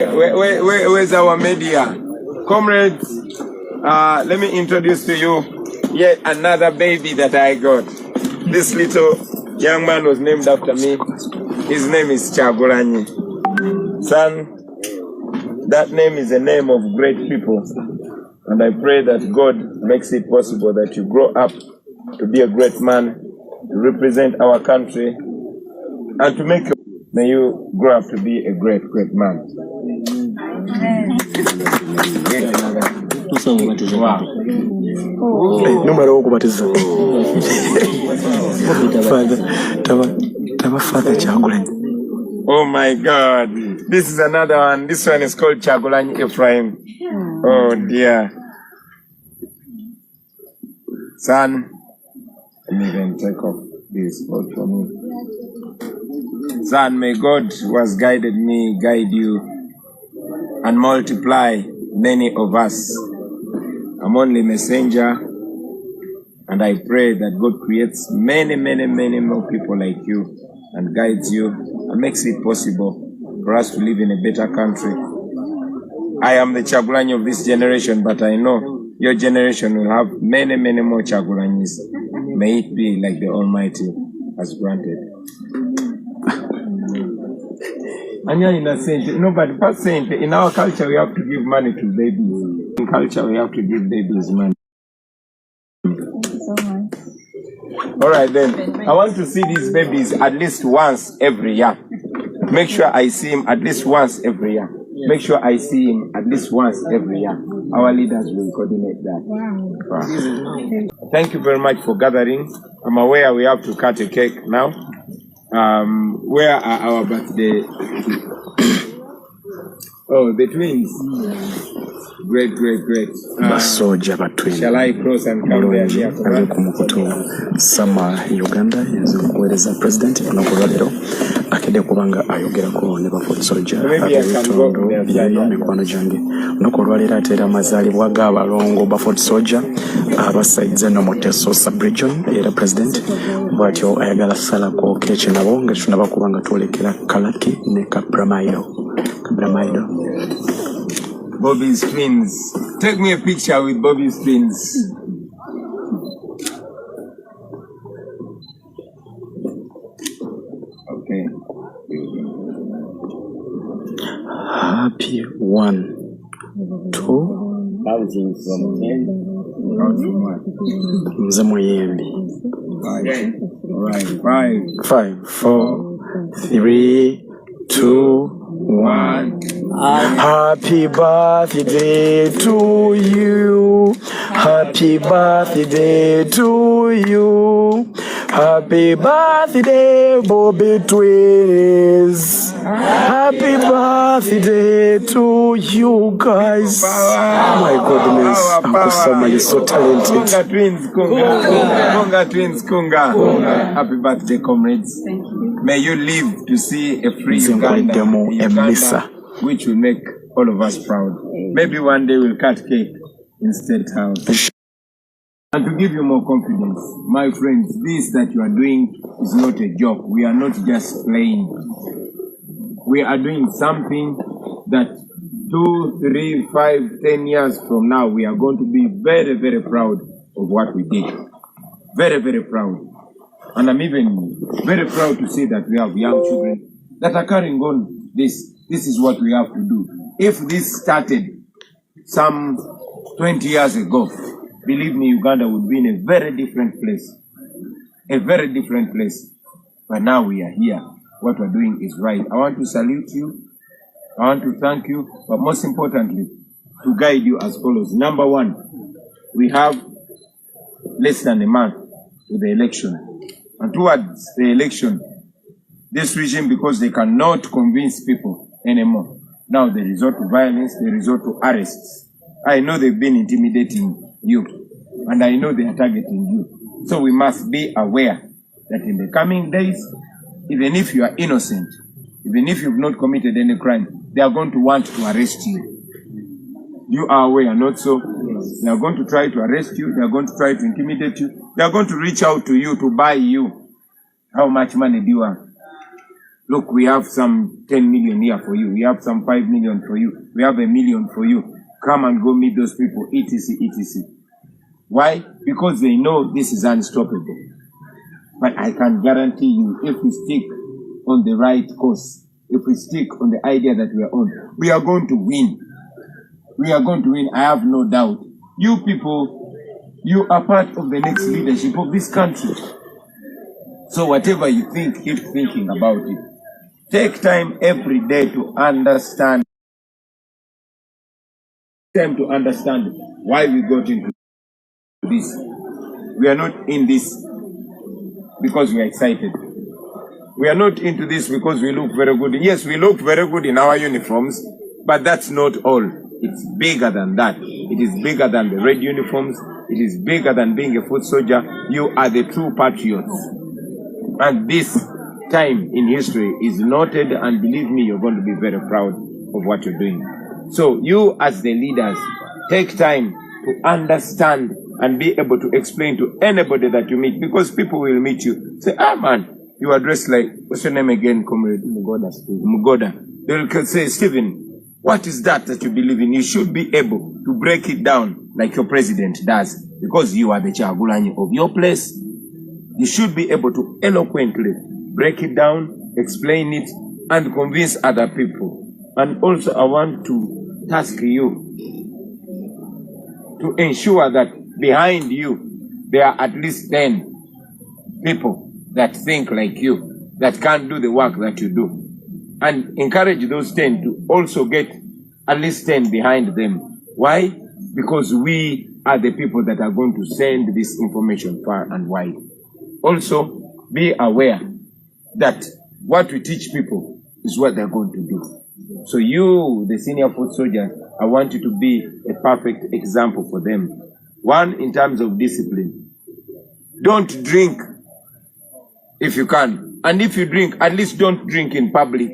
Where's our media? Comrades, let me introduce to you yet another baby that I got. This little young man was named after me. His name is Kyagulanyi. Son, that name is a name of great people. And I pray that God makes it possible that you grow up to be a great man, to represent our country, and to make may you grow up to be a great man. Wow. Oh my God. This is another one. This one is called Kyagulanyi Ephraim. Oh dear. Son, let me even take off this board for me. Son, may God who has guided me guide you and multiply many of us. I'm only a messenger, and I pray that God creates many more people like you and guides you and makes it possible for us to live in a better country. I am the Kyagulanyi of this generation, but I know your generation will have many more Kyagulanyis. May it be like the Almighty has granted. No, but first saying, in our culture we have to give money to babies. In culture we have to give babies money. All right then, I want to see these babies at least once every year. Make sure I see him at least once every year. Make sure I see him at least once every year. Our leaders will coordinate that. Wow. Thank you very much for gathering. I'm aware we have to cut a cake now. Where are our birthday? Oh, the twins. Great. Shall I cross and come there? Sama Uganda is the president of Nokolero. Akede kubanga ayogerako ne Bafoot Soldier abitondo byano mikwano jange nokolwalira atera amazalibwa g'abalongo Bafoot Soldier abasaize no Moteso sub-region era president bwatyo ayagala salako keche nabo nga tunaba kubanga twolekera Kalaki ne Kabramaido. Bobi's twins. Take me a picture with Bobi's twins. Okay. Happy 1, 2. Counting from 10. Mzamuyembi. 5, 4, 3, 2, 1. Happy birthday to you. Happy birthday to you. Happy birthday, Bobi twins. Happy birthday to you guys. Oh my goodness. Uncle Sama, you're so talented. Congz twins, Congz. Happy birthday, comrades. Thank you. May you live to see a free Uganda, which will make all of us proud. Maybe one day we'll cut cake in State House. And to give you more confidence, my friends, this that you are doing is not a joke. We are not just playing. We are doing something that 2, 3, 5, 10 years from now, we are going to be very proud of what we did. Very proud. And I'm even very proud to see that we have young children that are carrying on this. This is what we have to do. If this started some 20 years ago, believe me, Uganda would be in a very different place. But now we are here. What we're doing is right. I want to salute you. I want to thank you. But most importantly, to guide you as follows. Number 1, we have less than a month to the election. And towards the election, this regime, because they cannot convince people anymore, now they resort to violence, they resort to arrests. I know they've been intimidating you, and I know they are targeting you. So we must be aware that in the coming days, even if you are innocent, even if you've not committed any crime, they are going to want to arrest you. You are aware, not so? They are going to try to arrest you, they are going to try to intimidate you, they are going to reach out to you to buy you. How much money do you want? look, we have some 10 million here for you. We have some 5 million for you. We have 1 million for you. Come and go meet those people, etc., etc. Why? Because they know this is unstoppable. But I can guarantee you, if we stick on the right course, if we stick on the idea that we are on, we are going to win. We are going to win, I have no doubt. You people, you are part of the next leadership of this country. So whatever you think, keep thinking about it. Take time every day to understand. Time to understand why we got into this. We are not in this because we are excited. We are not into this because we look very good. Yes, we look very good in our uniforms, but that's not all. It's bigger than that. It is bigger than the red uniforms. It is bigger than being a foot soldier. You are the true patriots. And this time in history is noted, and believe me, you're going to be very proud of what you're doing. So you as the leaders, take time to understand and be able to explain to anybody that you meet, because people will meet you. Say, ah man, you are dressed like, what's your name again, comrade? Mugoda. They'll say, Stephen, what is that you believe in? You should be able to break it down like your president does, because you are the Chagulanyi of your place. You should be able to eloquently break it down, explain it, and convince other people. And also I want to task you to ensure that behind you, there are at least 10 people that think like you, that can do the work that you do. And encourage those 10 to also get at least 10 behind them. Why? Because we are the people that are going to send this information far and wide. Also, be aware that what we teach people is what they're going to do. So you, the senior foot soldiers, I want you to be a perfect example for them. One, in terms of discipline. Don't drink if you can. And if you drink, at least don't drink in public.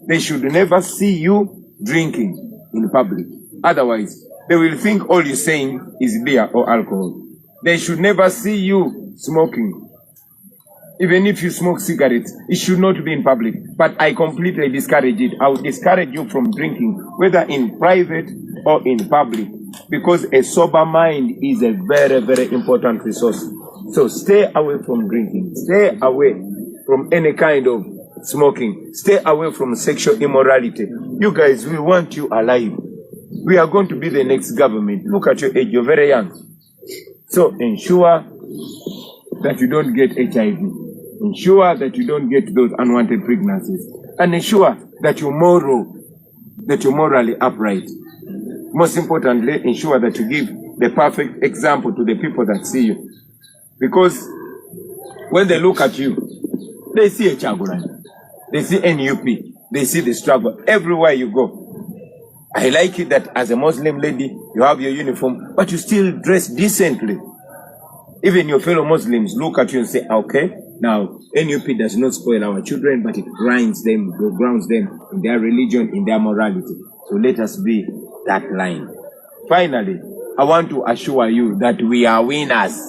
They should never see you drinking in public. Otherwise, they will think all you're saying is beer or alcohol. They should never see you smoking. Even if you smoke cigarettes, it should not be in public. But I completely discourage it. I would discourage you from drinking, whether in private or in public, because a sober mind is a very, very important resource. So stay away from drinking. Stay away from any kind of smoking. Stay away from sexual immorality. You guys, we want you alive. We are going to be the next government. Look at your age. You're very young. So ensure that you don't get HIV. Ensure that you don't get those unwanted pregnancies. And ensure that you're morally upright. Most importantly, ensure that you give the perfect example to the people that see you. Because when they look at you, they see a Chagulanyi. They see NUP. They see the struggle everywhere you go. I like it that as a Muslim lady, you have your uniform, but you still dress decently. Even your fellow Muslims look at you and say, okay, now NUP does not spoil our children, but it grounds them in their religion, in their morality. So let us be that line. Finally, I want to assure you that we are winners.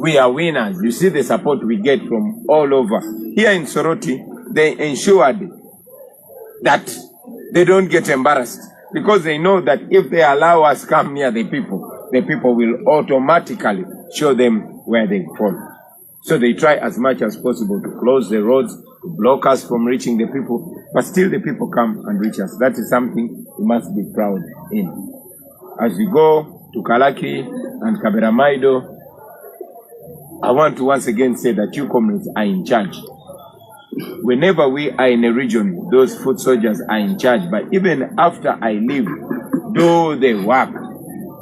We are winners. You see the support we get from all over. Here in Soroti, they ensured that they don't get embarrassed, because they know that if they allow us come near the people will automatically show them where they fall. So they try as much as possible to close the roads, to block us from reaching the people, but still the people come and reach us. That is something we must be proud in. As we go to Kalaki and Kaberamaido, I want to once again say that you comrades are in charge. Whenever we are in a region, those foot soldiers are in charge. But even after I leave, do the work,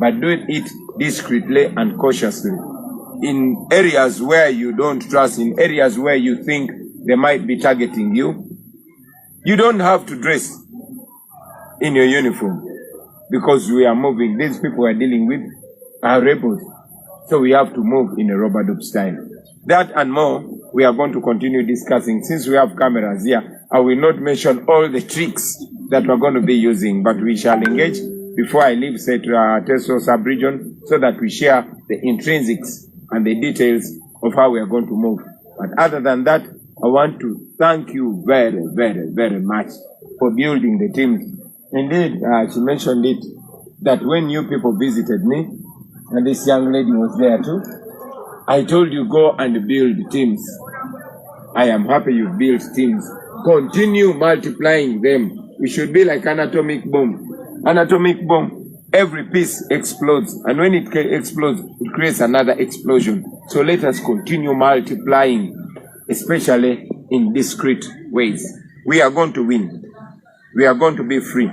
but do it discreetly and cautiously. In areas where you don't trust, in areas where you think they might be targeting you, you don't have to dress in your uniform, because we are moving. These people we are dealing with are rebels. So we have to move in a rubber-dub style. That and more, we are going to continue discussing. Since we have cameras here, I will not mention all the tricks that we're going to be using, but we shall engage before I leave, say, to our Teso sub-region, so that we share the intrinsics and the details of how we are going to move. But other than that, I want to thank you very, very, very much for building the teams. Indeed, she mentioned it, that when you people visited me, and this young lady was there too, I told you go and build teams. I am happy you built teams. Continue multiplying them. We should be like an atomic bomb. An atomic bomb, every piece explodes, and when it explodes, it creates another explosion. So let us continue multiplying, especially in discrete ways. We are going to win. We are going to be free.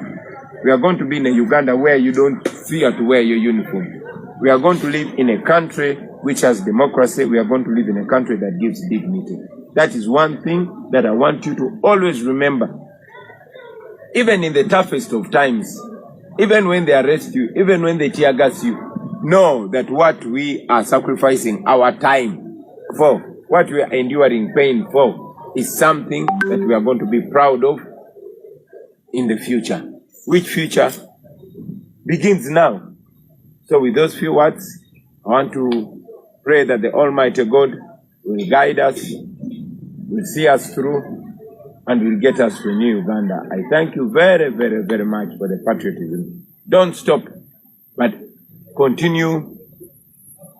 We are going to be in a Uganda where you don't fear to wear your uniform. We are going to live in a country which has democracy. We are going to live in a country that gives dignity. That is one thing that I want you to always remember. Even in the toughest of times, even when they arrest you, even when they tear gas you, know that what we are sacrificing our time for, what we are enduring pain for, is something that we are going to be proud of in the future. Which future begins now. So with those few words, I want to pray that the Almighty God will guide us, will see us through, and will get us to a new Uganda. I thank you very, very, very much for the patriotism. Don't stop, but continue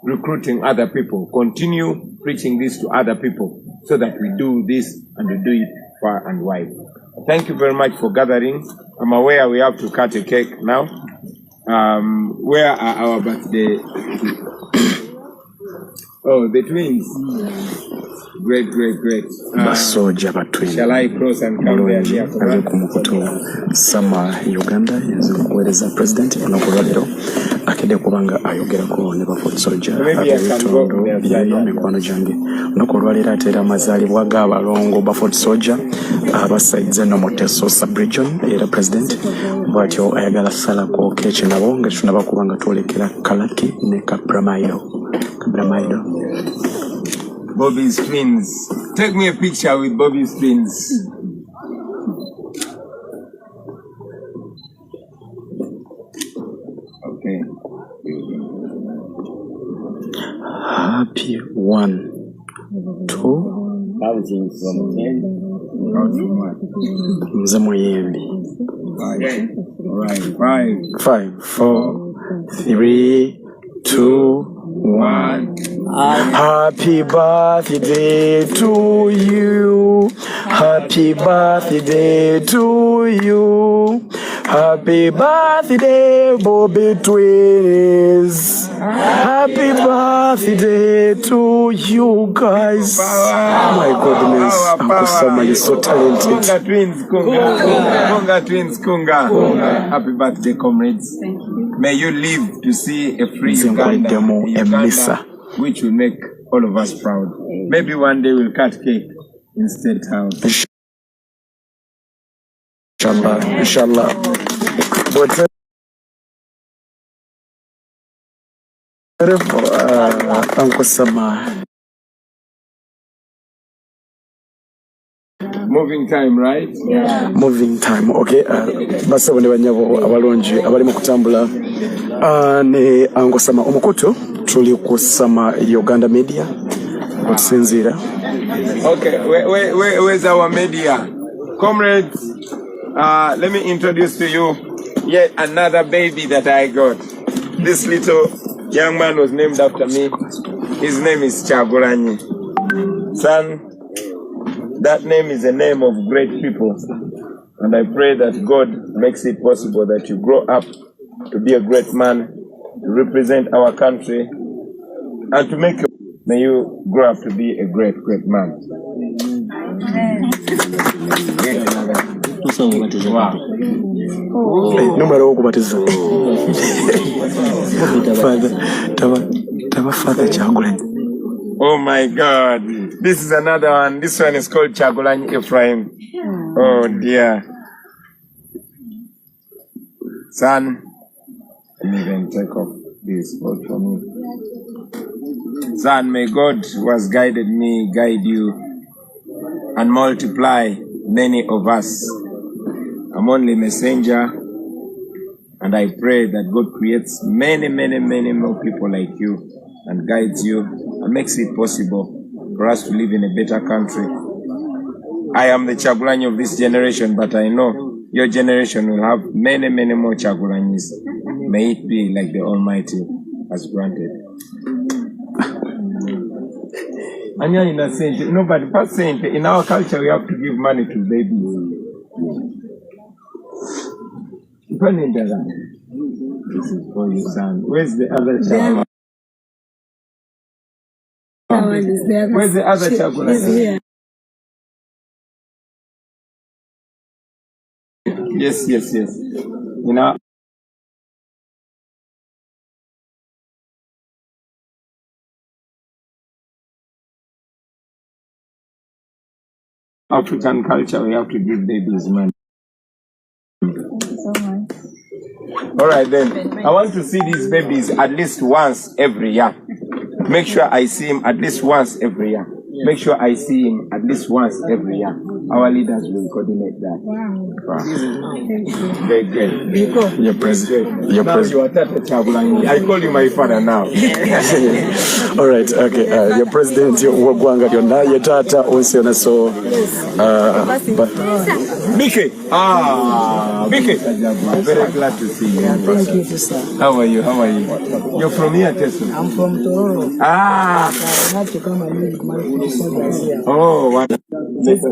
recruiting other people. Continue preaching this to other people so that we do this and we do it far and wide. Thank you very much for gathering. I'm aware we have to cut a cake now. Where are our birthday? Oh, the twins. Great, great, great. Shall I cross and come there here for ali ku mukutu sama Uganda yenze kuweereza president enokulwaliro akedde kubanga ayogerako ne bafoot soldier ab'ebitondo byeno mikwano gyange nokulwaliro ate era amazaalibwa g'abalongo bafoot soldier abasaize no Moteso sub-region era president bw'atyo ayagala salako keeki nabo nga tunaba kubanga twolekera Kalaki ne Kabramaido. Bobi's twins. Take me a picture with Bobi's twins. Okay. Happy 1, 2. Counting from 10. Mzee Muyembi. 5. All right. 5, 4, 3, 2, 1. Happy birthday to you. Happy birthday to you. Happy birthday, Bobi twins. Happy birthday to you guys. Oh my goodness. Uncle Sama, you're so talented. Congz twins, Congz twins, Congz. Happy birthday, comrades. Thank you. May you live to see a free Uganda, which will make all of us proud. Maybe one day we'll cut cake in State House. Inshallah. But Uncle Sama. Moving time, right? Yeah. Moving time. Okay. Basa bone banyabo abalonji abali mu kutambula ne Uncle Sama omukutu tuli ku Sama Uganda media okusinzira. Okay, where's our media? Comrades, let me introduce to you yet another baby that I got. This little young man was named after me. His name is Kyagulanyi. Son, that name is a name of great people. And I pray that God makes it possible that you grow up to be a great man, to represent our country, and to make may you grow up to be a great, great man. Wow. Numero okubatiza. Father Kyagulanyi. Oh my God. This is another one. This one is called Kyagulanyi Ephraim. Oh dear. Son, let me even take off this boat for me. Son, may God who has guided me guide you and multiply many of us. I'm only a messenger, and I pray that God creates many, many, many more people like you and guides you and makes it possible for us to live in a better country I am the Chagulanyi of this generation, but I know your generation will have many, many more Chagulanyis. May it be like the Almighty has granted. No, but percent in our culture we have to give money to babies. This is for your son. Where's the other child? Where's the other child? Yes. You know. African culture, we have to give babies money. All right, then. I want to see these babies at least once every year. Make sure I see him at least once every year. Make sure I see him at least once every year. Our leaders will coordinate that. Wow. Very good. Your president. You are I call you my father now. All right, okay. Your president, Wagwanga, your tata, also, so. Mickey. Mickey. I'm very glad to see you. Thank you, sister. How are you? You're from here, Tessa? I'm from Tororo. I had to come and meet my soldiers here. Oh, what? Let us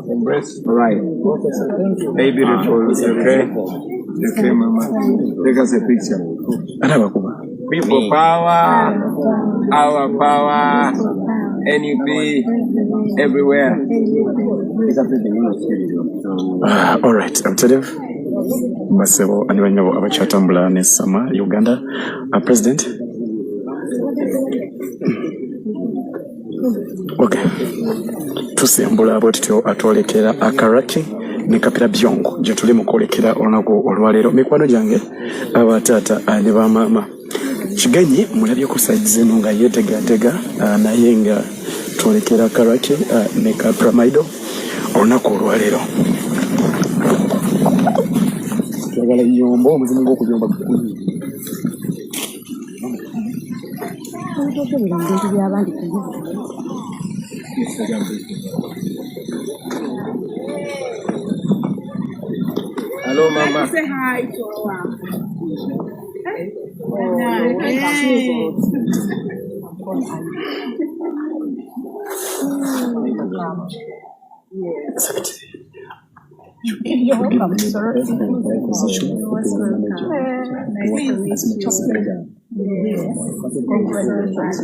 embrace. Right. Okay, sir. Thank you. Hey, beautiful. Okay, Mama. Take us a picture. People power, our power, NUP, everywhere. All right, I'm telling you. Masebo and when you have a chatambula Nesama, Uganda, President. Okay. Tusembula bwetyo atwolekera akaraki ne kapira byongo je tuli mukolekera onako olwalero mikwano jange abatata ne bamama kigenyi mulabye ku side zeno nga yetegatega naye nga twolekera akaraki ne kapramaido onako olwalero twagala nyombo omuzimu gw'okuyomba Hello, Mama. Say hi to You're welcome, sir.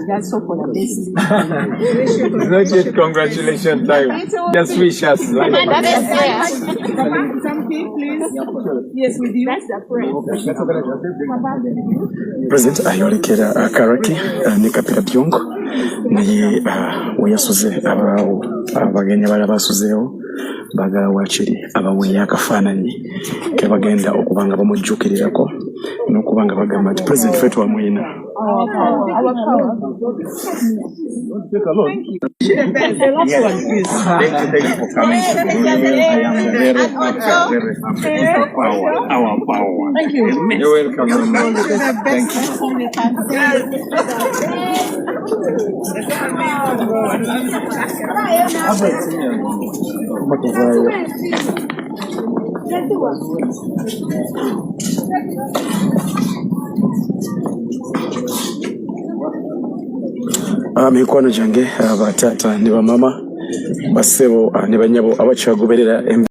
That's so for the best. It's not yet congratulations time. Just wish us. something, please. Yes, with you. That's the prayer. President ayolekera akaraki ne kapira byongo naye weyasuze abagenyi bala basuzeewo bagala wakiri abaweya akafaananyi ke bagenda okubanga bamujjukirirako n'okubanga bagamba nti president fetu wamwina. Thank you. Thank you for coming. I am very happy. Our power. Thank you. You're welcome. Thank you. Mikwano jange abatata ne bamama basebo ne banyabo abachagoberera